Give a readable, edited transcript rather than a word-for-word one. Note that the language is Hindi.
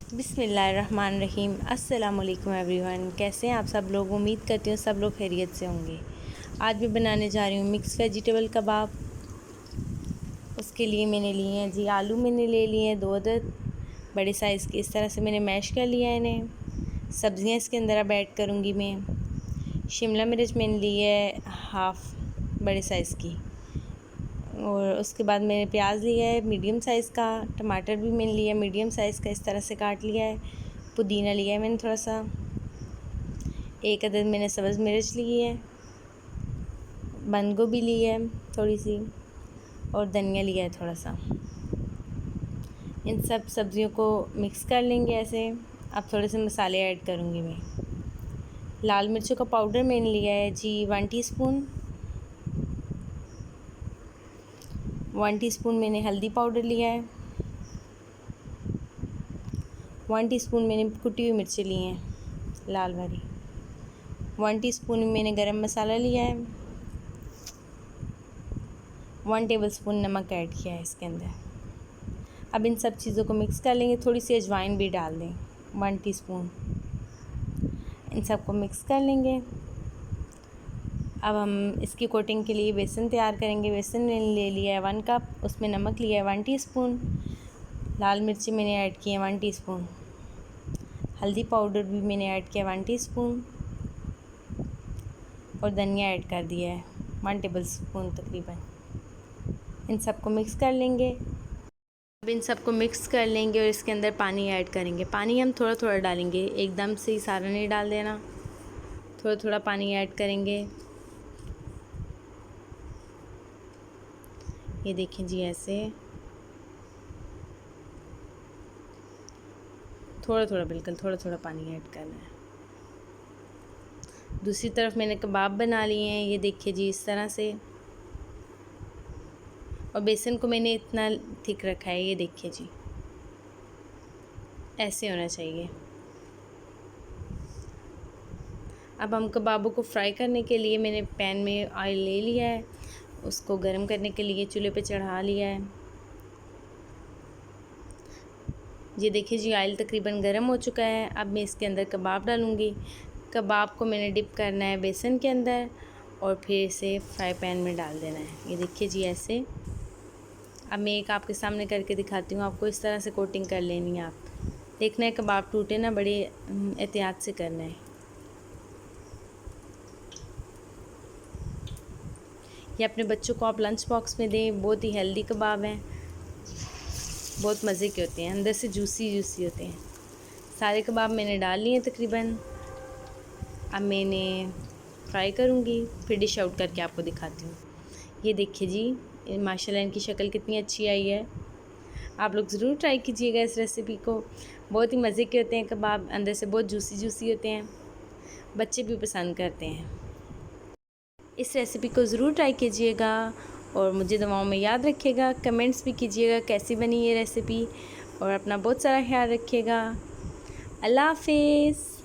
बिस्मिल्लाहिर्रहमानिर्रहीम। अस्सलाम वालेकुम एवरीवन। कैसे हैं आप सब लोग? उम्मीद करती हूँ सब लोग खैरियत से होंगे। आज मैं बनाने जा रही हूँ मिक्स वेजिटेबल कबाब। उसके लिए मैंने लिए हैं जी आलू, मैंने ले लिए हैं 2 अदद बड़े साइज़ के। इस तरह से मैंने मैश कर लिया है इन्हें। सब्ज़ियाँ इसके अंदर अब ऐड करूँगी मैं। शिमला मिर्च मैंने ली है हाफ़ बड़े साइज़ की, और उसके बाद मैंने प्याज लिया है मीडियम साइज़ का। टमाटर भी मैंने लिया है मीडियम साइज़ का, इस तरह से काट लिया है। पुदीना लिया है मैंने थोड़ा सा। 1 अदद मैंने सब्ज़ मिर्च ली है। बंद गोभी ली है थोड़ी सी, और धनिया लिया है थोड़ा सा। इन सब सब्ज़ियों को मिक्स कर लेंगे ऐसे। अब थोड़े से मसाले ऐड करूँगी मैं। लाल मिर्चों का पाउडर मैंने लिया है जी 1 टीस्पून। 1 टीस्पून मैंने हल्दी पाउडर लिया है। 1 टीस्पून मैंने कुटी हुई मिर्चें ली हैं लाल वाली। 1 टीस्पून मैंने गरम मसाला लिया है। 1 टेबलस्पून नमक ऐड किया है इसके अंदर। अब इन सब चीज़ों को मिक्स कर लेंगे। थोड़ी सी अजवाइन भी डाल दें 1 टीस्पून। इन सब को मिक्स कर लेंगे। अब हम इसकी कोटिंग के लिए बेसन तैयार करेंगे। बेसन मैंने ले लिया है 1 कप। उसमें नमक लिया है 1 टीस्पून। लाल मिर्ची मैंने ऐड की है 1 टीस्पून। हल्दी पाउडर भी मैंने ऐड किया 1 टीस्पून, और धनिया ऐड कर दिया है 1 टेबलस्पून तकरीबन। इन सबको मिक्स कर लेंगे। अब इन सबको मिक्स कर लेंगे और इसके अंदर पानी ऐड करेंगे। पानी हम थोड़ा थोड़ा डालेंगे, एकदम से ही सारा नहीं डाल देना। थोड़ा थोड़ा पानी ऐड करेंगे। ये देखें जी, ऐसे थोड़ा थोड़ा, बिल्कुल थोड़ा थोड़ा पानी ऐड करना है। दूसरी तरफ मैंने कबाब बना लिए हैं, ये देखिए जी इस तरह से। और बेसन को मैंने इतना थिक रखा है, ये देखिए जी ऐसे होना चाहिए। अब हम कबाबों को फ्राई करने के लिए मैंने पैन में ऑयल ले लिया है। उसको गर्म करने के लिए चूल्हे पे चढ़ा लिया है। ये देखिए जी ऑयल तकरीबन गर्म हो चुका है। अब मैं इसके अंदर कबाब डालूँगी। कबाब को मैंने डिप करना है बेसन के अंदर, और फिर इसे फ्राई पैन में डाल देना है। ये देखिए जी ऐसे। अब मैं एक आपके सामने करके दिखाती हूँ। आपको इस तरह से कोटिंग कर लेनी है। आप देखना है कबाब टूटे ना, बड़े एहतियात से करना है। ये अपने बच्चों को आप लंच बॉक्स में दें। बहुत ही हेल्दी कबाब हैं, बहुत मज़े के होते हैं, अंदर से जूसी जूसी होते हैं। सारे कबाब मैंने डाल लिए तकरीबन। अब मैंने फ्राई करूँगी, फिर डिश आउट करके आपको दिखाती हूँ। ये देखिए जी माशाल्लाह इनकी शक्ल कितनी अच्छी आई है। आप लोग ज़रूर ट्राई कीजिएगा इस रेसिपी को। बहुत ही मज़े के होते हैं कबाब, अंदर से बहुत जूसी जूसी होते हैं, बच्चे भी पसंद करते हैं। इस रेसिपी को ज़रूर ट्राई कीजिएगा और मुझे दुआओं में याद रखिएगा। कमेंट्स भी कीजिएगा कैसी बनी ये रेसिपी, और अपना बहुत सारा ख्याल रखिएगा। अल्लाह हाफ़िज़।